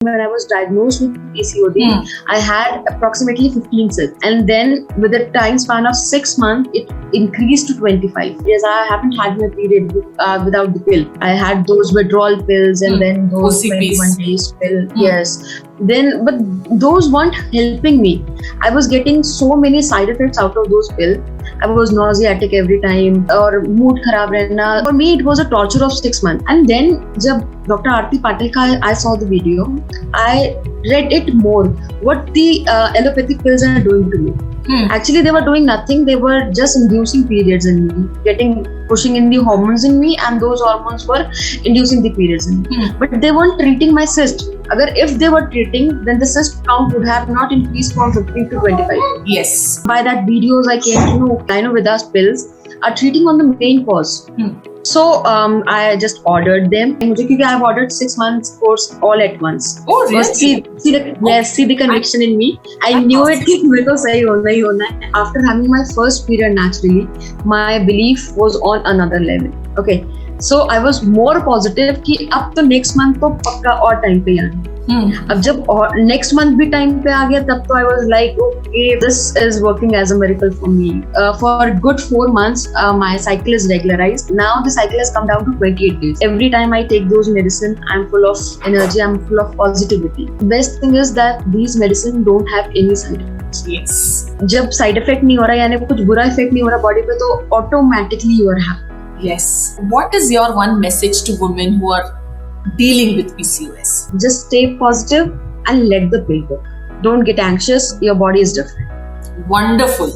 When I was diagnosed with PCOD, I had approximately 15 cysts, and then with a time span of 6 months, it increased to 25. Yes, I haven't had my period without the pill. I had those withdrawal pills and then those OCPs. 21 days pill. Yes. Then, but those weren't helping me. I was getting so many side effects out of those pills. I was nauseatic every time, or mood kharab rehna. For me, it was a torture of 6 months. And then, jab Dr. Aarti Patil ka I saw the video, I read it more. What the allopathic pills are doing to me. Actually, they were doing nothing. They were just inducing periods in me, pushing in the hormones in me, and those hormones were inducing the periods in me. But they weren't treating my cyst. If they were treating, then the cyst count would have not increased from 15 to 25. Yes. By that videos, I came to know Gynoveda's pills are treating on the main cause. So I just ordered them. Because I've ordered 6 months course all at once. Oh, really? See the conviction in me. I knew it. After having my first period naturally, my belief was on another level. Okay. So I was more positive कि अब तो next month तो पक्का और time पे आना. अब जब next month भी time पे आ गया तब तो I was like, okay, this is working as a miracle for me. For a good 4 months, my cycle is regularized. Now the cycle has come down to 28 days. Every time I take those medicine, I'm full of energy, I'm full of positivity. Best thing is that these medicine don't have any side effects. Yes. जब side effect नहीं हो रहा यानी कुछ बुरा effect नहीं हो रहा body पे तो automatically you are happy. Yes. What is your one message to women who are dealing with PCOS? Just stay positive and let the pill work. Don't get anxious. Your body is different. Wonderful.